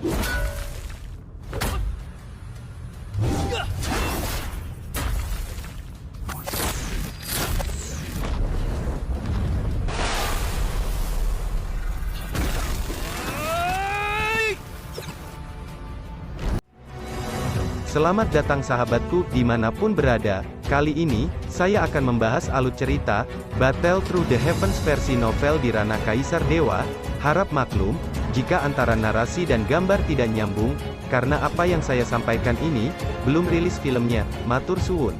Selamat datang sahabatku, dimanapun berada. Kali ini, saya akan membahas alur cerita, Battle Through the Heavens versi novel di ranah Kaisar Dewa. Harap maklum, jika antara narasi dan gambar tidak nyambung, karena apa yang saya sampaikan ini, belum rilis filmnya, matur suwun.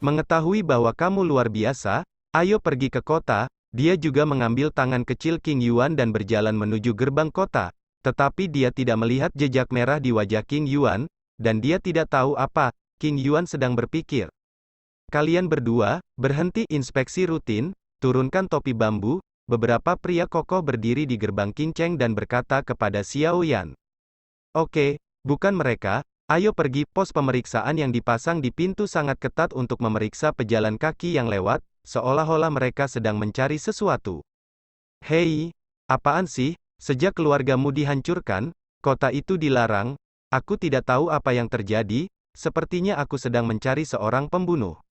Mengetahui bahwa kamu luar biasa, ayo pergi ke kota. Dia juga mengambil tangan kecil King Yuan dan berjalan menuju gerbang kota. Tetapi dia tidak melihat jejak merah di wajah King Yuan, dan dia tidak tahu apa King Yuan sedang berpikir. Kalian berdua, berhenti inspeksi rutin, turunkan topi bambu. Beberapa pria kokoh berdiri di gerbang King Cheng dan berkata kepada Xiao Yan. Oke, bukan mereka, ayo pergi. Pos pemeriksaan yang dipasang di pintu sangat ketat untuk memeriksa pejalan kaki yang lewat, seolah-olah mereka sedang mencari sesuatu. Hei, apaan sih? Sejak keluargamu dihancurkan, kota itu dilarang. Aku tidak tahu apa yang terjadi, sepertinya aku sedang mencari seorang pembunuh.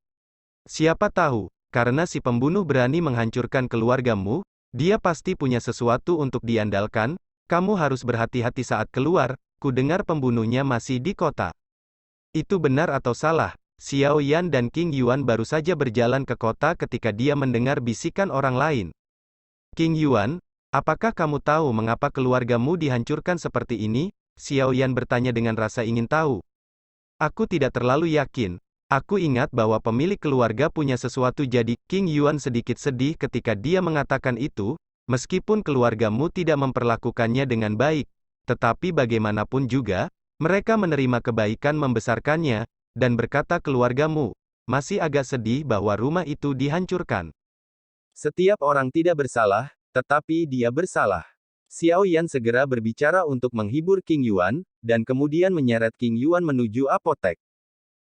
Siapa tahu, karena si pembunuh berani menghancurkan keluargamu, dia pasti punya sesuatu untuk diandalkan. Kamu harus berhati-hati saat keluar, ku dengar pembunuhnya masih di kota. Itu benar atau salah? Xiao Yan dan King Yuan baru saja berjalan ke kota ketika dia mendengar bisikan orang lain. King Yuan, apakah kamu tahu mengapa keluargamu dihancurkan seperti ini? Xiao Yan bertanya dengan rasa ingin tahu. Aku tidak terlalu yakin. Aku ingat bahwa pemilik keluarga punya sesuatu, jadi King Yuan sedikit sedih ketika dia mengatakan itu, meskipun keluargamu tidak memperlakukannya dengan baik. Tetapi bagaimanapun juga, mereka menerima kebaikan membesarkannya. Dan berkata keluargamu, masih agak sedih bahwa rumah itu dihancurkan. Setiap orang tidak bersalah, tetapi dia bersalah. Xiao Yan segera berbicara untuk menghibur King Yuan, dan kemudian menyeret King Yuan menuju apotek.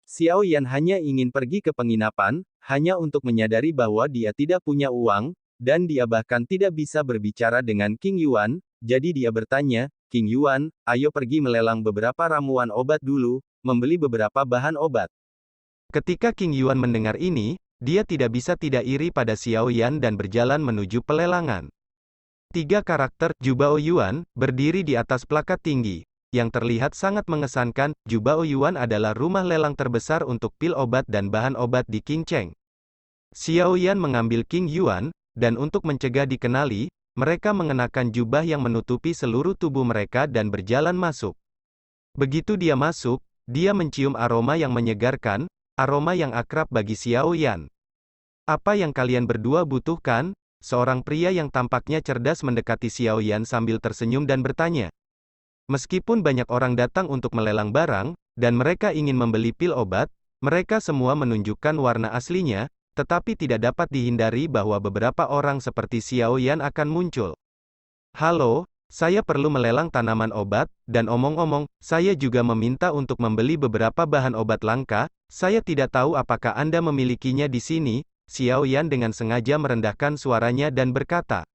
Xiao Yan hanya ingin pergi ke penginapan, hanya untuk menyadari bahwa dia tidak punya uang, dan dia bahkan tidak bisa berbicara dengan King Yuan, jadi dia bertanya, King Yuan, ayo pergi melelang beberapa ramuan obat dulu, membeli beberapa bahan obat. Ketika King Yuan mendengar ini, dia tidak bisa tidak iri pada Xiao Yan dan berjalan menuju pelelangan. Tiga karakter, Jubao Yuan, berdiri di atas plakat tinggi. Yang terlihat sangat mengesankan, Jubao Yuan adalah rumah lelang terbesar untuk pil obat dan bahan obat di King Cheng. Xiao Yan mengambil King Yuan, dan untuk mencegah dikenali, mereka mengenakan jubah yang menutupi seluruh tubuh mereka dan berjalan masuk. Begitu dia masuk, dia mencium aroma yang menyegarkan, aroma yang akrab bagi Xiao Yan. Apa yang kalian berdua butuhkan? Seorang pria yang tampaknya cerdas mendekati Xiao Yan sambil tersenyum dan bertanya. Meskipun banyak orang datang untuk melelang barang, dan mereka ingin membeli pil obat, mereka semua menunjukkan warna aslinya, tetapi tidak dapat dihindari bahwa beberapa orang seperti Xiao Yan akan muncul. Halo, saya perlu melelang tanaman obat, dan omong-omong, saya juga meminta untuk membeli beberapa bahan obat langka. Saya tidak tahu apakah Anda memilikinya di sini. Xiao Yan dengan sengaja merendahkan suaranya dan berkata.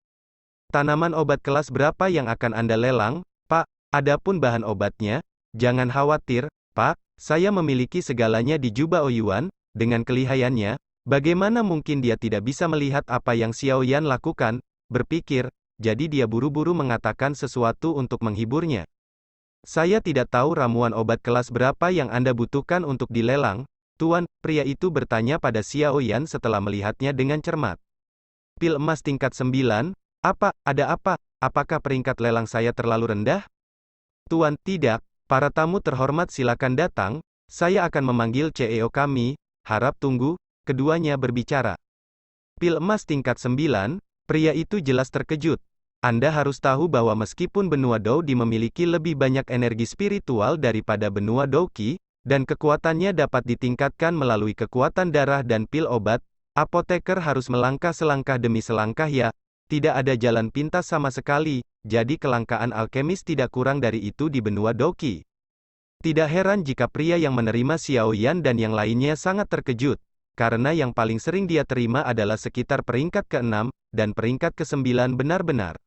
Tanaman obat kelas berapa yang akan Anda lelang, Pak? Adapun bahan obatnya, jangan khawatir, Pak, saya memiliki segalanya di Jubao Yuan. Dengan kelihayannya, bagaimana mungkin dia tidak bisa melihat apa yang Xiao Yan lakukan, berpikir. Jadi dia buru-buru mengatakan sesuatu untuk menghiburnya. Saya tidak tahu ramuan obat kelas berapa yang Anda butuhkan untuk dilelang, Tuan. Pria itu bertanya pada Xiao Yan setelah melihatnya dengan cermat. Pil emas tingkat 9, apa, ada apa? Apakah peringkat lelang saya terlalu rendah? Tuan, tidak. Para tamu terhormat silakan datang, saya akan memanggil CEO kami, harap tunggu. Keduanya berbicara. Pil emas tingkat 9, pria itu jelas terkejut. Anda harus tahu bahwa meskipun benua Dou Di memiliki lebih banyak energi spiritual daripada benua Dou Qi, dan kekuatannya dapat ditingkatkan melalui kekuatan darah dan pil obat, apoteker harus melangkah selangkah demi selangkah ya, tidak ada jalan pintas sama sekali, jadi kelangkaan alkemis tidak kurang dari itu di benua Dou Qi. Tidak heran jika pria yang menerima Xiao Yan dan yang lainnya sangat terkejut. karena yang paling sering dia terima adalah sekitar peringkat ke-6, dan peringkat ke-9 benar-benar.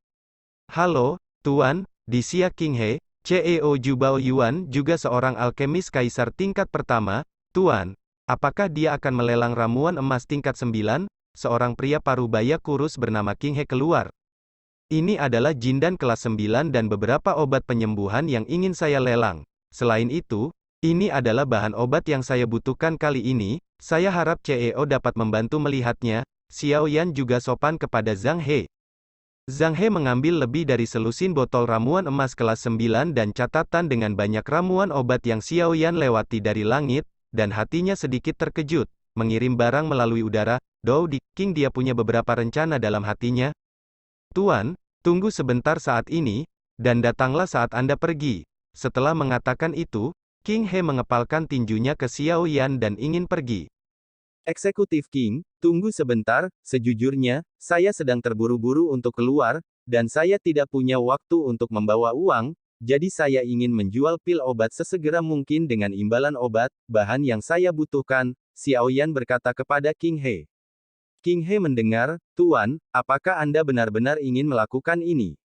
Halo, Tuan, di Xia Qinghe, CEO Jubao Yuan juga seorang alkemis kaisar tingkat pertama, Tuan. Apakah dia akan melelang ramuan emas tingkat 9? Seorang pria parubaya kurus bernama Qinghe keluar. Ini adalah jindan kelas 9 dan beberapa obat penyembuhan yang ingin saya lelang. Selain itu, ini adalah bahan obat yang saya butuhkan kali ini, saya harap CEO dapat membantu melihatnya. Xiao Yan juga sopan kepada Zhang He. Zhang He mengambil lebih dari selusin botol ramuan emas kelas 9 dan catatan dengan banyak ramuan obat yang Xiao Yan lewati dari langit, dan hatinya sedikit terkejut, mengirim barang melalui udara. Dou Di King dia punya beberapa rencana dalam hatinya. Tuan, tunggu sebentar saat ini, dan datanglah saat Anda pergi. Setelah mengatakan itu, King He mengepalkan tinjunya ke Xiao Yan dan ingin pergi. Eksekutif King, tunggu sebentar, sejujurnya, saya sedang terburu-buru untuk keluar, dan saya tidak punya waktu untuk membawa uang, jadi saya ingin menjual pil obat sesegera mungkin dengan imbalan obat, bahan yang saya butuhkan, Xiao Yan berkata kepada King He. King He mendengar, Tuan, apakah Anda benar-benar ingin melakukan ini?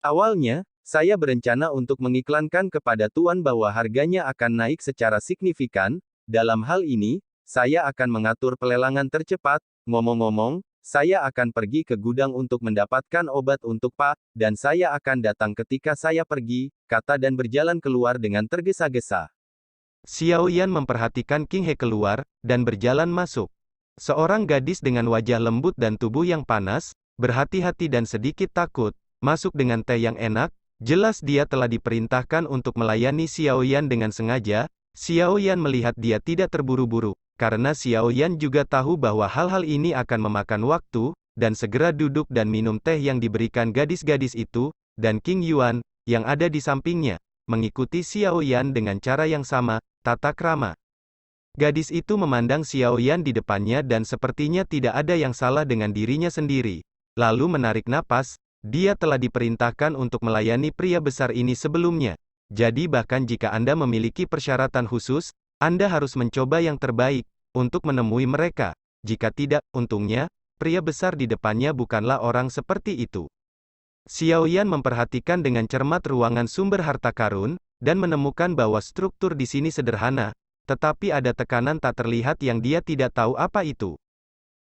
Awalnya, saya berencana untuk mengiklankan kepada Tuan bahwa harganya akan naik secara signifikan. Dalam hal ini, saya akan mengatur pelelangan tercepat. Ngomong-ngomong, saya akan pergi ke gudang untuk mendapatkan obat untuk Pak, dan saya akan datang ketika saya pergi, kata dan berjalan keluar dengan tergesa-gesa. Xiao Yan memperhatikan King He keluar, dan berjalan masuk. Seorang gadis dengan wajah lembut dan tubuh yang panas, berhati-hati dan sedikit takut, masuk dengan teh yang enak, jelas dia telah diperintahkan untuk melayani Xiao Yan dengan sengaja. Xiao Yan melihat dia tidak terburu-buru, karena Xiao Yan juga tahu bahwa hal-hal ini akan memakan waktu, dan segera duduk dan minum teh yang diberikan gadis-gadis itu, dan King Yuan, yang ada di sampingnya, mengikuti Xiao Yan dengan cara yang sama, tata krama. Gadis itu memandang Xiao Yan di depannya dan sepertinya tidak ada yang salah dengan dirinya sendiri. Lalu menarik napas, dia telah diperintahkan untuk melayani pria besar ini sebelumnya. Jadi bahkan jika Anda memiliki persyaratan khusus, Anda harus mencoba yang terbaik, untuk menemui mereka. Jika tidak, untungnya, pria besar di depannya bukanlah orang seperti itu. Xiao Yan memperhatikan dengan cermat ruangan sumber harta karun, dan menemukan bahwa struktur di sini sederhana, tetapi ada tekanan tak terlihat yang dia tidak tahu apa itu.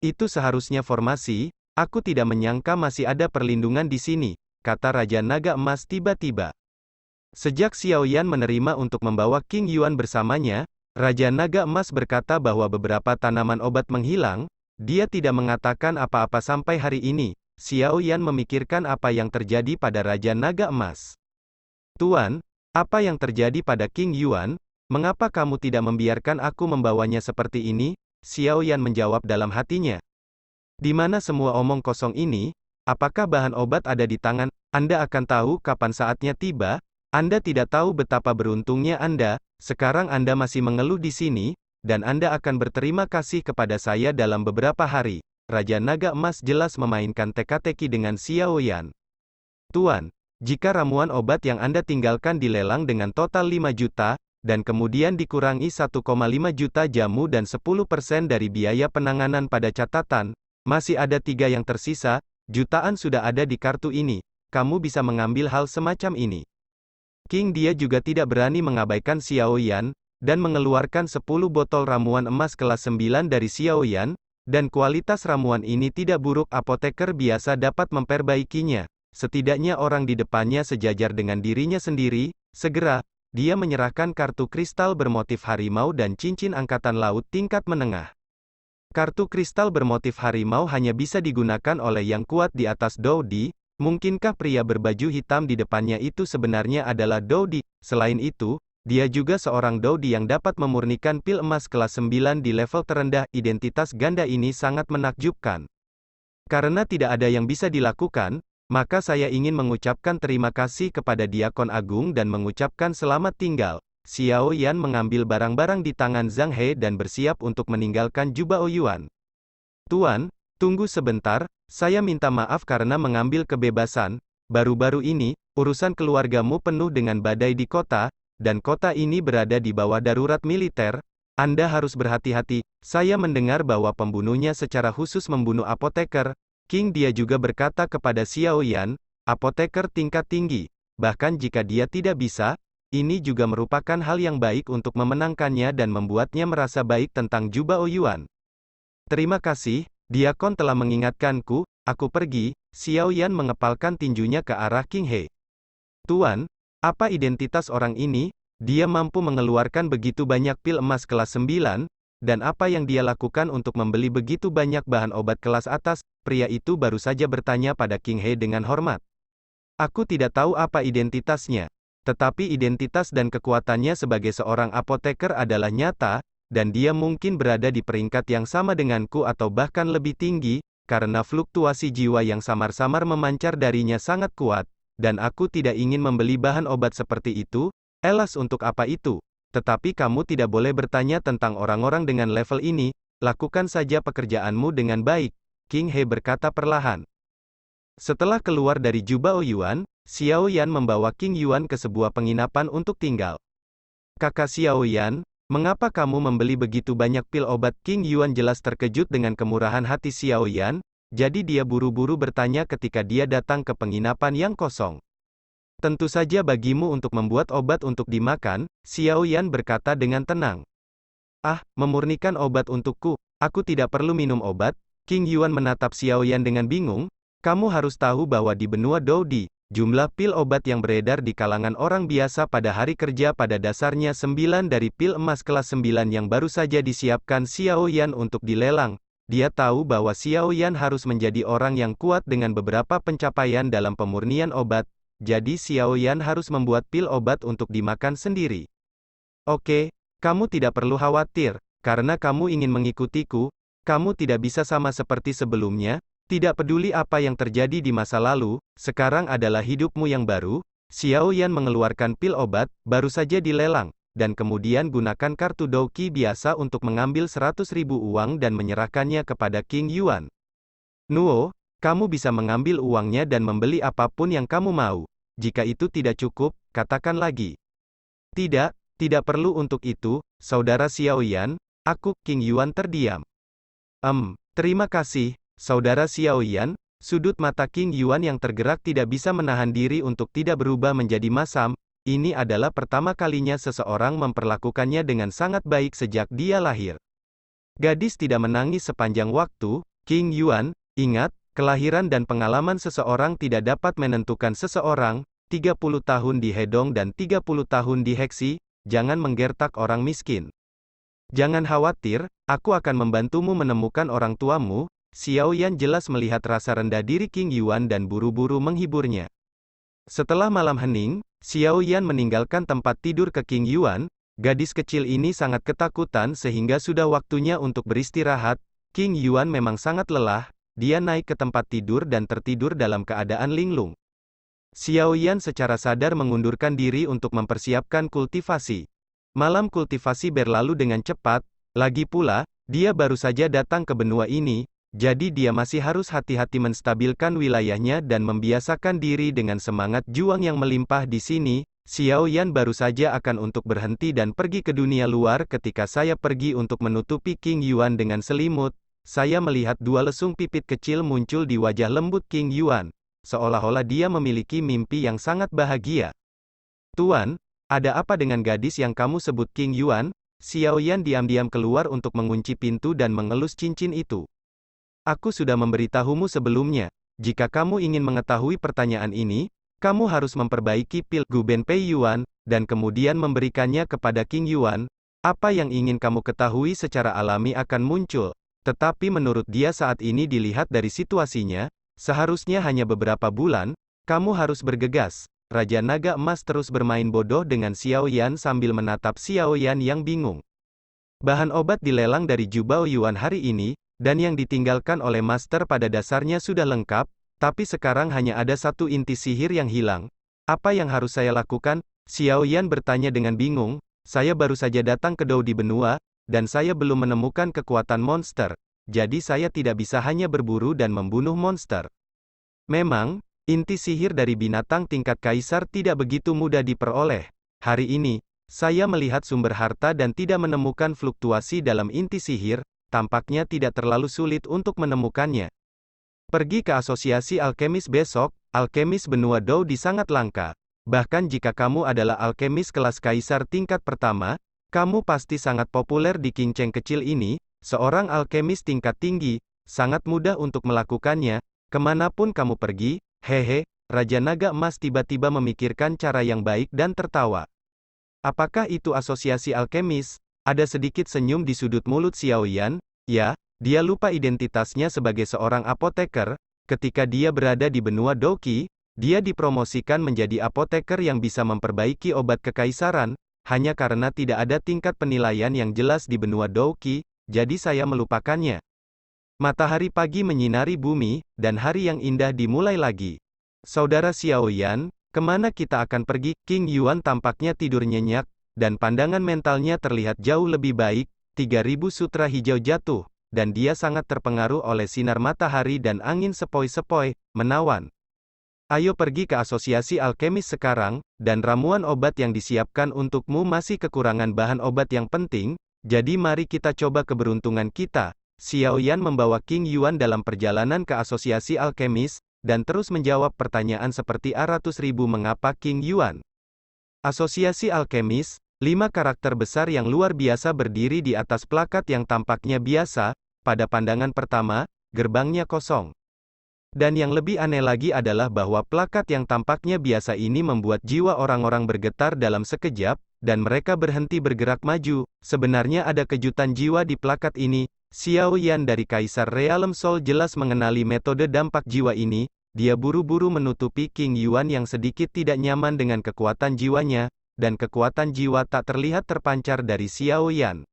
Itu seharusnya formasi, aku tidak menyangka masih ada perlindungan di sini, kata Raja Naga Emas tiba-tiba. Sejak Xiao Yan menerima untuk membawa King Yuan bersamanya, Raja Naga Emas berkata bahwa beberapa tanaman obat menghilang, dia tidak mengatakan apa-apa sampai hari ini. Xiao Yan memikirkan apa yang terjadi pada Raja Naga Emas. Tuan, apa yang terjadi pada King Yuan? Mengapa kamu tidak membiarkan aku membawanya seperti ini? Xiao Yan menjawab dalam hatinya. Di mana semua omong kosong ini? Apakah bahan obat ada di tangan? Anda akan tahu kapan saatnya tiba. Anda tidak tahu betapa beruntungnya Anda. Sekarang Anda masih mengeluh di sini, dan Anda akan berterima kasih kepada saya dalam beberapa hari. Raja Naga Emas jelas memainkan teka-teki dengan Xiao Yan. Tuan, jika ramuan obat yang Anda tinggalkan dilelang dengan total 5 juta, dan kemudian dikurangi 1,5 juta jamu dan 10% dari biaya penanganan pada catatan, masih ada 3 yang tersisa, jutaan sudah ada di kartu ini, kamu bisa mengambil hal semacam ini. King dia juga tidak berani mengabaikan Xiao Yan, dan mengeluarkan 10 botol ramuan emas kelas 9 dari Xiao Yan, dan kualitas ramuan ini tidak buruk, apoteker biasa dapat memperbaikinya, setidaknya orang di depannya sejajar dengan dirinya sendiri. Segera, dia menyerahkan kartu kristal bermotif harimau dan cincin angkatan laut tingkat menengah. Kartu kristal bermotif harimau hanya bisa digunakan oleh yang kuat di atas Dou Di. Mungkinkah pria berbaju hitam di depannya itu sebenarnya adalah Dou Di? Selain itu, dia juga seorang Dou Di yang dapat memurnikan pil emas kelas 9 di level terendah. Identitas ganda ini sangat menakjubkan. Karena tidak ada yang bisa dilakukan, maka saya ingin mengucapkan terima kasih kepada Diakon Agung dan mengucapkan selamat tinggal. Xiao Yan mengambil barang-barang di tangan Zhang He dan bersiap untuk meninggalkan Jubao Yuan. Tuan, tunggu sebentar, saya minta maaf karena mengambil kebebasan. Baru-baru ini, urusan keluargamu penuh dengan badai di kota, dan kota ini berada di bawah darurat militer. Anda harus berhati-hati, saya mendengar bahwa pembunuhnya secara khusus membunuh apoteker. King dia juga berkata kepada Xiao Yan, apoteker tingkat tinggi. Bahkan jika dia tidak bisa, ini juga merupakan hal yang baik untuk memenangkannya dan membuatnya merasa baik tentang Jubao Yuan. Terima kasih, Diakon telah mengingatkanku, aku pergi. Xiao Yan mengepalkan tinjunya ke arah King He. Tuan, apa identitas orang ini? Dia mampu mengeluarkan begitu banyak pil emas kelas 9, dan apa yang dia lakukan untuk membeli begitu banyak bahan obat kelas atas? Pria itu baru saja bertanya pada King He dengan hormat. Aku tidak tahu apa identitasnya. Tetapi identitas dan kekuatannya sebagai seorang apoteker adalah nyata, dan dia mungkin berada di peringkat yang sama denganku atau bahkan lebih tinggi, karena fluktuasi jiwa yang samar-samar memancar darinya sangat kuat, dan aku tidak ingin membeli bahan obat seperti itu. Elas untuk apa itu? Tetapi kamu tidak boleh bertanya tentang orang-orang dengan level ini, lakukan saja pekerjaanmu dengan baik, King He berkata perlahan. Setelah keluar dari Jubao Yuan, Xiao Yan membawa King Yuan ke sebuah penginapan untuk tinggal. Kakak Xiao Yan, mengapa kamu membeli begitu banyak pil obat? King Yuan jelas terkejut dengan kemurahan hati Xiao Yan, jadi dia buru-buru bertanya ketika dia datang ke penginapan yang kosong. Tentu saja bagimu untuk membuat obat untuk dimakan, Xiao Yan berkata dengan tenang. Ah, memurnikan obat untukku, aku tidak perlu minum obat. King Yuan menatap Xiao Yan dengan bingung. Kamu harus tahu bahwa di benua Doudi, jumlah pil obat yang beredar di kalangan orang biasa pada hari kerja pada dasarnya 9 dari pil emas kelas 9 yang baru saja disiapkan Xiao Yan untuk dilelang. Dia tahu bahwa Xiao Yan harus menjadi orang yang kuat dengan beberapa pencapaian dalam pemurnian obat. Jadi Xiao Yan harus membuat pil obat untuk dimakan sendiri. Oke, kamu tidak perlu khawatir, karena kamu ingin mengikutiku, kamu tidak bisa sama seperti sebelumnya, tidak peduli apa yang terjadi di masa lalu, sekarang adalah hidupmu yang baru. Xiao Yan mengeluarkan pil obat, baru saja dilelang, dan kemudian gunakan kartu Douqi biasa untuk mengambil 100.000 uang dan menyerahkannya kepada King Yuan. Nuo, kamu bisa mengambil uangnya dan membeli apapun yang kamu mau. Jika itu tidak cukup, katakan lagi. Tidak, tidak perlu untuk itu, saudara Xiao Yan. Aku, King Yuan terdiam. Terima kasih, saudara Xiao Yan. Sudut mata King Yuan yang tergerak tidak bisa menahan diri untuk tidak berubah menjadi masam. Ini adalah pertama kalinya seseorang memperlakukannya dengan sangat baik sejak dia lahir. Gadis tidak menangis sepanjang waktu, King Yuan, ingat, kelahiran dan pengalaman seseorang tidak dapat menentukan seseorang. 30 tahun di Hedong dan 30 tahun di Heksi, jangan menggertak orang miskin. Jangan khawatir, aku akan membantumu menemukan orang tuamu. Xiao Yan jelas melihat rasa rendah diri King Yuan dan buru-buru menghiburnya. Setelah malam hening, Xiao Yan meninggalkan tempat tidur ke King Yuan. Gadis kecil ini sangat ketakutan sehingga sudah waktunya untuk beristirahat. King Yuan memang sangat lelah. Dia naik ke tempat tidur dan tertidur dalam keadaan linglung. Xiao Yan secara sadar mengundurkan diri untuk mempersiapkan kultivasi. Malam kultivasi berlalu dengan cepat, lagi pula, dia baru saja datang ke benua ini, jadi dia masih harus hati-hati menstabilkan wilayahnya dan membiasakan diri dengan semangat juang yang melimpah di sini. Xiao Yan baru saja akan untuk berhenti dan pergi ke dunia luar ketika saya pergi untuk menutupi King Yuan dengan selimut. Saya melihat dua lesung pipit kecil muncul di wajah lembut King Yuan, seolah-olah dia memiliki mimpi yang sangat bahagia. Tuan, ada apa dengan gadis yang kamu sebut King Yuan? Xiao Yan diam-diam keluar untuk mengunci pintu dan mengelus cincin itu. Aku sudah memberitahumu sebelumnya, jika kamu ingin mengetahui pertanyaan ini, kamu harus memperbaiki pil Guben Pei Yuan, dan kemudian memberikannya kepada King Yuan. Apa yang ingin kamu ketahui secara alami akan muncul. Tetapi menurut dia saat ini dilihat dari situasinya, seharusnya hanya beberapa bulan, kamu harus bergegas. Raja Naga Emas terus bermain bodoh dengan Xiao Yan sambil menatap Xiao Yan yang bingung. Bahan obat dilelang dari Jubao Yuan hari ini, dan yang ditinggalkan oleh master pada dasarnya sudah lengkap, tapi sekarang hanya ada satu inti sihir yang hilang. Apa yang harus saya lakukan? Xiao Yan bertanya dengan bingung. Saya baru saja datang ke Dou di benua, dan saya belum menemukan kekuatan monster, jadi saya tidak bisa hanya berburu dan membunuh monster. Memang, inti sihir dari binatang tingkat kaisar tidak begitu mudah diperoleh. Hari ini, Saya melihat sumber harta dan tidak menemukan fluktuasi dalam inti sihir, tampaknya tidak terlalu sulit untuk menemukannya. Pergi ke asosiasi alkemis besok, alkemis benua Doudi sangat langka. Bahkan jika kamu adalah alkemis kelas kaisar tingkat pertama, kamu pasti sangat populer di kinceng kecil ini, seorang alkemis tingkat tinggi, sangat mudah untuk melakukannya, kemanapun kamu pergi, hehe, Raja Naga Emas tiba-tiba memikirkan cara yang baik dan tertawa. Apakah itu asosiasi alkemis? Ada sedikit senyum di sudut mulut Xiao Yan. Ya, dia lupa identitasnya sebagai seorang apoteker. Ketika dia berada di benua Douqi, dia dipromosikan menjadi apoteker yang bisa memperbaiki obat kekaisaran, hanya karena tidak ada tingkat penilaian yang jelas di benua Douqi, jadi saya melupakannya. Matahari pagi menyinari bumi, dan hari yang indah dimulai lagi. Saudara Xiao Yan, kemana kita akan pergi? King Yuan tampaknya tidur nyenyak, dan pandangan mentalnya terlihat jauh lebih baik. 3000 sutra hijau jatuh, dan dia sangat terpengaruh oleh sinar matahari dan angin sepoi-sepoi, menawan. Ayo pergi ke asosiasi alkemis sekarang, dan ramuan obat yang disiapkan untukmu masih kekurangan bahan obat yang penting, jadi mari kita coba keberuntungan kita. Xiao Yan membawa King Yuan dalam perjalanan ke asosiasi alkemis, dan terus menjawab pertanyaan seperti A100.000 mengapa King Yuan. Asosiasi alkemis, 5 karakter besar yang luar biasa berdiri di atas plakat yang tampaknya biasa, pada pandangan pertama, gerbangnya kosong. Dan yang lebih aneh lagi adalah bahwa plakat yang tampaknya biasa ini membuat jiwa orang-orang bergetar dalam sekejap, dan mereka berhenti bergerak maju. Sebenarnya ada kejutan jiwa di plakat ini. Xiao Yan dari Kaisar Realm Soul jelas mengenali metode dampak jiwa ini. Dia buru-buru menutupi King Yuan yang sedikit tidak nyaman dengan kekuatan jiwanya, dan kekuatan jiwa tak terlihat terpancar dari Xiao Yan.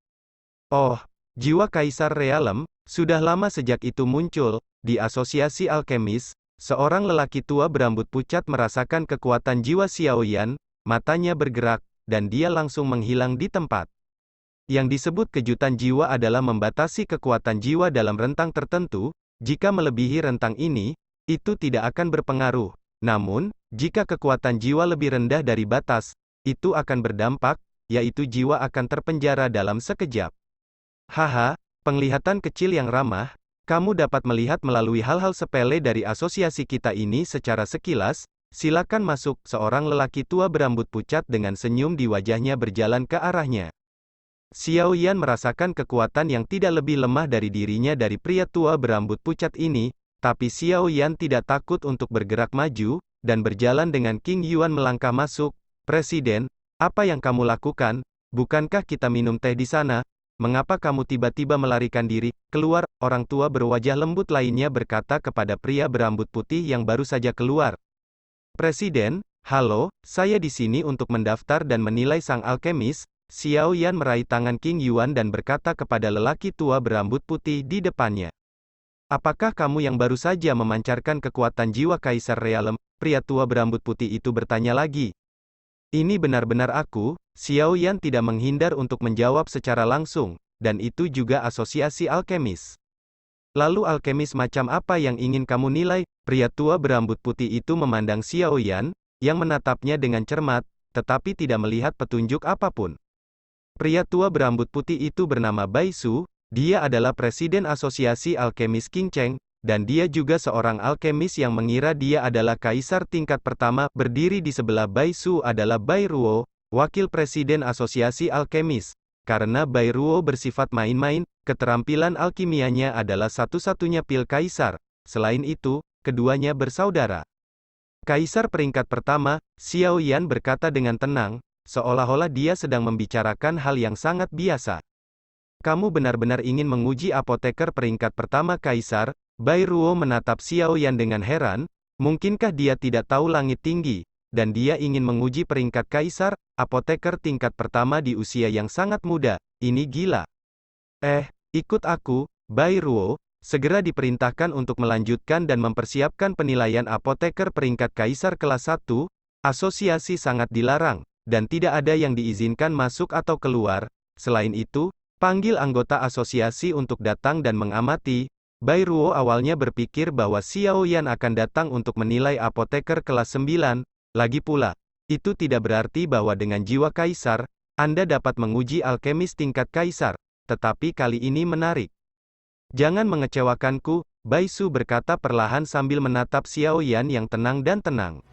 Oh, jiwa Kaisar Realm, sudah lama sejak itu muncul. Di asosiasi alkemis, seorang lelaki tua berambut pucat merasakan kekuatan jiwa Xiao Yan, matanya bergerak, dan dia langsung menghilang di tempat. Yang disebut kejutan jiwa adalah membatasi kekuatan jiwa dalam rentang tertentu. Jika melebihi rentang ini, itu tidak akan berpengaruh. Namun, jika kekuatan jiwa lebih rendah dari batas, itu akan berdampak, yaitu jiwa akan terpenjara dalam sekejap. Haha, penglihatan kecil yang ramah. Kamu dapat melihat melalui hal-hal sepele dari asosiasi kita ini secara sekilas. Silakan masuk. Seorang lelaki tua berambut pucat dengan senyum di wajahnya berjalan ke arahnya. Xiao Yan merasakan kekuatan yang tidak lebih lemah dari dirinya dari pria tua berambut pucat ini, tapi Xiao Yan tidak takut untuk bergerak maju, dan berjalan dengan King Yuan melangkah masuk. Presiden, apa yang kamu lakukan? Bukankah kita minum teh di sana? Mengapa kamu tiba-tiba melarikan diri? Keluar, orang tua berwajah lembut lainnya berkata kepada pria berambut putih yang baru saja keluar. Presiden, halo, saya di sini untuk mendaftar dan menilai sang alkemis. Xiao Yan meraih tangan King Yuan dan berkata kepada lelaki tua berambut putih di depannya. Apakah kamu yang baru saja memancarkan kekuatan jiwa Kaisar Realm? Pria tua berambut putih itu bertanya lagi. Ini benar-benar aku. Xiao Yan tidak menghindar untuk menjawab secara langsung, dan itu juga asosiasi alkemis. Lalu alkemis macam apa yang ingin kamu nilai? Pria tua berambut putih itu memandang Xiao Yan, yang menatapnya dengan cermat, tetapi tidak melihat petunjuk apapun. Pria tua berambut putih itu bernama Bai Su, dia adalah presiden asosiasi alkemis Qingcheng, dan dia juga seorang alkemis yang mengira dia adalah kaisar tingkat pertama. Berdiri di sebelah Bai Su adalah Bai Ruo, wakil presiden asosiasi alkemis. Karena Bai Ruo bersifat main-main, keterampilan alkimianya adalah satu-satunya pil kaisar. Selain itu, keduanya bersaudara. Kaisar peringkat pertama, Xiao Yan berkata dengan tenang, seolah-olah dia sedang membicarakan hal yang sangat biasa. Kamu benar-benar ingin menguji apoteker peringkat pertama kaisar? Bai Ruo menatap Xiao Yan dengan heran. Mungkinkah dia tidak tahu langit tinggi, dan dia ingin menguji peringkat kaisar, apoteker tingkat pertama di usia yang sangat muda? Ini gila. Ikut aku, Bai Ruo. Segera diperintahkan untuk melanjutkan dan mempersiapkan penilaian apoteker peringkat kaisar kelas 1. Asosiasi sangat dilarang, dan tidak ada yang diizinkan masuk atau keluar. Selain itu, panggil anggota asosiasi untuk datang dan mengamati. Bai Ruo awalnya berpikir bahwa Xiao Yan akan datang untuk menilai apoteker kelas 9. Lagi pula, itu tidak berarti bahwa dengan jiwa kaisar, Anda dapat menguji alkemis tingkat kaisar, tetapi kali ini menarik. Jangan mengecewakanku, Bai Su berkata perlahan sambil menatap Xiao Yan yang tenang dan tenang.